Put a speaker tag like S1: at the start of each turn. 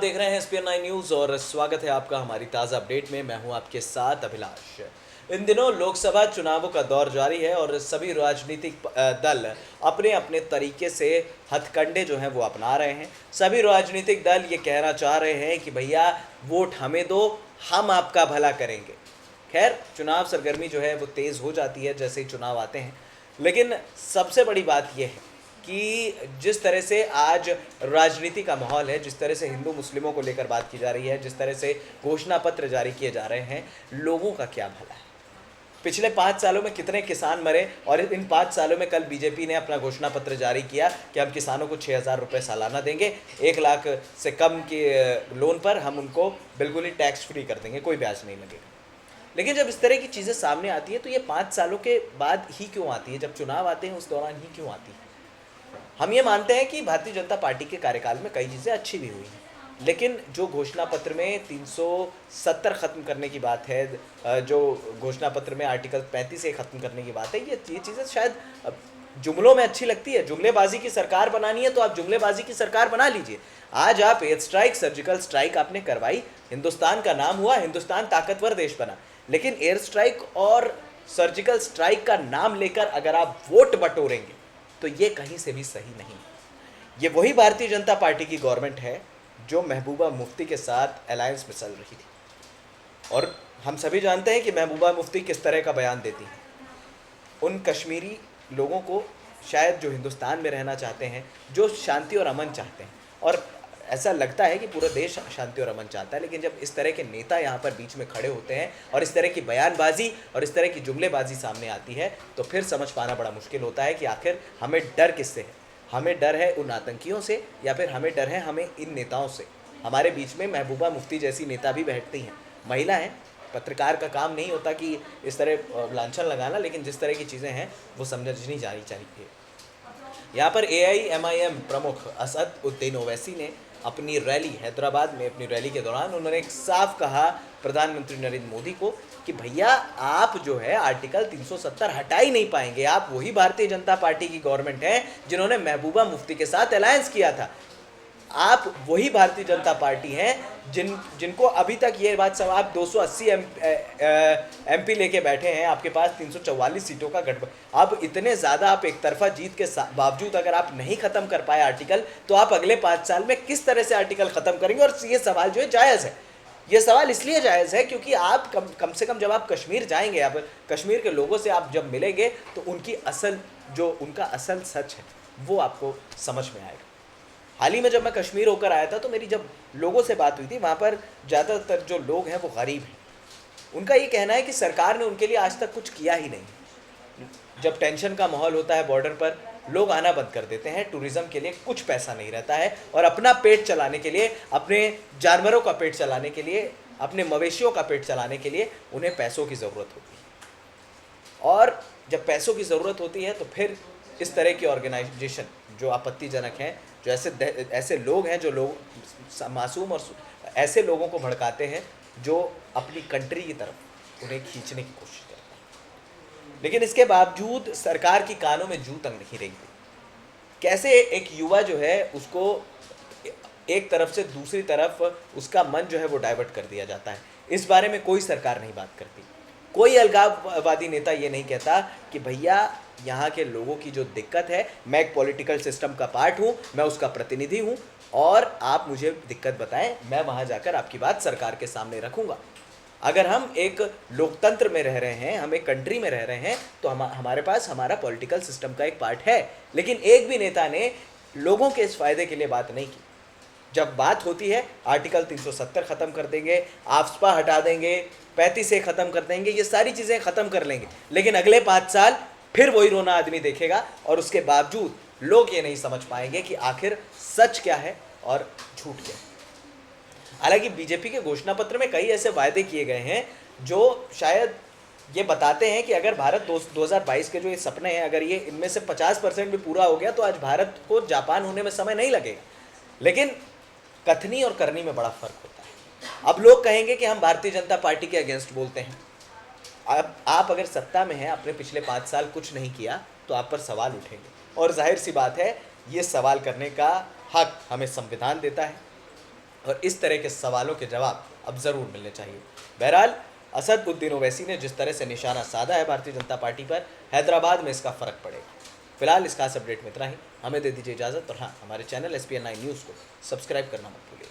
S1: देख रहे हैं SPN9 न्यूज़ और स्वागत है आपका हमारी ताज़ा अपडेट में। मैं हूं आपके साथ अभिलाष। इन दिनों लोकसभा चुनावों का दौर जारी है और सभी राजनीतिक दल अपने अपने तरीके से हथकंडे जो हैं वो अपना रहे हैं। सभी राजनीतिक दल ये कहना चाह रहे हैं कि भैया वोट हमें दो, हम आपका भला करेंगे। खैर, चुनाव सरगर्मी जो है वो तेज़ हो जाती है जैसे ही चुनाव आते हैं, लेकिन सबसे बड़ी बात यह है कि जिस तरह से आज राजनीति का माहौल है, जिस तरह से हिंदू मुस्लिमों को लेकर बात की जा रही है, जिस तरह से घोषणा पत्र जारी किए जा रहे हैं, लोगों का क्या भला है। पिछले 5 सालों में कितने किसान मरे और इन 5 सालों में कल बीजेपी ने अपना घोषणा पत्र जारी किया कि हम किसानों को 6,000 रुपये सालाना देंगे, 1 लाख से कम के लोन पर हम उनको बिल्कुल ही टैक्स फ्री कर देंगे, कोई ब्याज नहीं लगेगा। लेकिन जब इस तरह की चीज़ें सामने आती है तो ये 5 सालों के बाद ही क्यों आती है, जब चुनाव आते हैं उस दौरान ही क्यों आती है। हम ये मानते हैं कि भारतीय जनता पार्टी के कार्यकाल में कई चीज़ें अच्छी भी हुई हैं, लेकिन जो घोषणा पत्र में 370 ख़त्म करने की बात है, जो घोषणा पत्र में आर्टिकल 35 से ख़त्म करने की बात है, ये चीज़ें शायद जुमलों में अच्छी लगती है। जुमलेबाजी की सरकार बनानी है तो आप जुमलेबाजी की सरकार बना लीजिए। आज आप एयर स्ट्राइक, सर्जिकल स्ट्राइक आपने करवाई, हिंदुस्तान का नाम हुआ, हिंदुस्तान ताकतवर देश बना, लेकिन एयर स्ट्राइक और सर्जिकल स्ट्राइक का नाम लेकर अगर आप वोट बटोरेंगे तो ये कहीं से भी सही नहीं। ये वही भारतीय जनता पार्टी की गवर्नमेंट है जो महबूबा मुफ्ती के साथ अलायंस में चल रही थी, और हम सभी जानते हैं कि महबूबा मुफ्ती किस तरह का बयान देती हैं। उन कश्मीरी लोगों को शायद जो हिंदुस्तान में रहना चाहते हैं, जो शांति और अमन चाहते हैं, और ऐसा लगता है कि पूरा देश शांति और अमन चाहता है, लेकिन जब इस तरह के नेता यहाँ पर बीच में खड़े होते हैं और इस तरह की बयानबाजी और इस तरह की जुमलेबाजी सामने आती है तो फिर समझ पाना बड़ा मुश्किल होता है कि आखिर हमें डर किससे है। हमें डर है उन आतंकियों से या फिर हमें डर है हमें इन नेताओं से। हमारे बीच में महबूबा मुफ्ती जैसी नेता भी बैठती हैं, महिला हैं। पत्रकार का काम नहीं होता कि इस तरह लांछन लगाना, लेकिन जिस तरह की चीज़ें हैं वो समझनी जानी चाहिए। यहाँ पर AIMIM प्रमुख असद उद्दीन ओवैसी ने अपनी रैली हैदराबाद में, अपनी रैली के दौरान उन्होंने एक साफ कहा प्रधानमंत्री नरेंद्र मोदी को कि भैया आप जो है आर्टिकल 370 हटा ही नहीं पाएंगे। आप वही भारतीय जनता पार्टी की गवर्नमेंट है जिन्होंने महबूबा मुफ्ती के साथ अलायंस किया था। आप वही भारतीय जनता पार्टी हैं जिनको अभी तक ये बात सब, आप 280 MP लेके बैठे हैं, आपके पास 344 सीटों का गठबंधन। अब इतने ज़्यादा आप एक तरफा जीत के बावजूद अगर आप नहीं ख़त्म कर पाए आर्टिकल, तो आप अगले 5 साल में किस तरह से आर्टिकल ख़त्म करेंगे। और ये सवाल जो है जायज़ है। ये सवाल इसलिए जायज़ है क्योंकि आप कम से कम जब आप कश्मीर जाएंगे, आप कश्मीर के लोगों से आप जब मिलेंगे तो उनका असल सच है वो आपको समझ में आएगा। हाल ही में जब मैं कश्मीर होकर आया था तो मेरी जब लोगों से बात हुई थी, वहाँ पर ज़्यादातर जो लोग हैं वो गरीब हैं। उनका ये कहना है कि सरकार ने उनके लिए आज तक कुछ किया ही नहीं। जब टेंशन का माहौल होता है बॉर्डर पर, लोग आना बंद कर देते हैं। टूरिज़्म के लिए कुछ पैसा नहीं रहता है और अपना पेट चलाने के लिए, अपने जानवरों का पेट चलाने के लिए, अपने मवेशियों का पेट चलाने के लिए उन्हें पैसों की ज़रूरत होती है। और जब पैसों की ज़रूरत होती है तो फिर इस तरह की ऑर्गेनाइजेशन जो आपत्तिजनक हैं, जो ऐसे लोग हैं, जो लोग मासूम और ऐसे लोगों को भड़काते हैं जो अपनी कंट्री की तरफ उन्हें खींचने की कोशिश करते हैं। लेकिन इसके बावजूद सरकार की कानों में जू तक नहीं रही। कैसे एक युवा जो है उसको एक तरफ से दूसरी तरफ उसका मन जो है वो डाइवर्ट कर दिया जाता है, इस बारे में कोई सरकार नहीं बात करती। कोई अलगाववादी नेता ये नहीं कहता कि भैया यहाँ के लोगों की जो दिक्कत है, मैं एक पॉलिटिकल सिस्टम का पार्ट हूँ, मैं उसका प्रतिनिधि हूँ और आप मुझे दिक्कत बताएं, मैं वहाँ जाकर आपकी बात सरकार के सामने रखूँगा। अगर हम एक लोकतंत्र में रह रहे हैं, हम एक कंट्री में रह रहे हैं, तो हमारे पास हमारा पॉलिटिकल सिस्टम का एक पार्ट है। लेकिन एक भी नेता ने लोगों के इस फायदे के लिए बात नहीं की। जब बात होती है आर्टिकल 370 ख़त्म कर देंगे, आफ्स्पा हटा देंगे, 35 से ख़त्म कर देंगे, ये सारी चीज़ें ख़त्म कर लेंगे, लेकिन अगले 5 साल फिर वही रोना आदमी देखेगा और उसके बावजूद लोग ये नहीं समझ पाएंगे कि आखिर सच क्या है और झूठ क्या है। हालांकि बीजेपी के घोषणा पत्र में कई ऐसे वायदे किए गए हैं जो शायद ये बताते हैं कि अगर भारत 2022 के जो ये सपने हैं, अगर ये इनमें से 50% भी पूरा हो गया तो आज भारत को जापान होने में समय नहीं लगेगा। लेकिन कथनी और करनी में बड़ा फ़र्क होता है। अब लोग कहेंगे कि हम भारतीय जनता पार्टी के अगेंस्ट बोलते हैं। अब आप अगर सत्ता में हैं, आपने पिछले 5 साल कुछ नहीं किया तो आप पर सवाल उठेंगे, और जाहिर सी बात है ये सवाल करने का हक हमें संविधान देता है। और इस तरह के सवालों के जवाब अब ज़रूर मिलने चाहिए। बहरहाल असदुद्दीन ओवैसी ने जिस तरह से निशाना साधा है भारतीय जनता पार्टी पर, हैदराबाद में इसका फ़र्क पड़ेगा। फिलहाल इस खास अपडेट में इतना ही। हमें दे दीजिए इजाज़त और हाँ, हमारे चैनल SPN9 न्यूज़ को सब्सक्राइब करना मत भूलिए।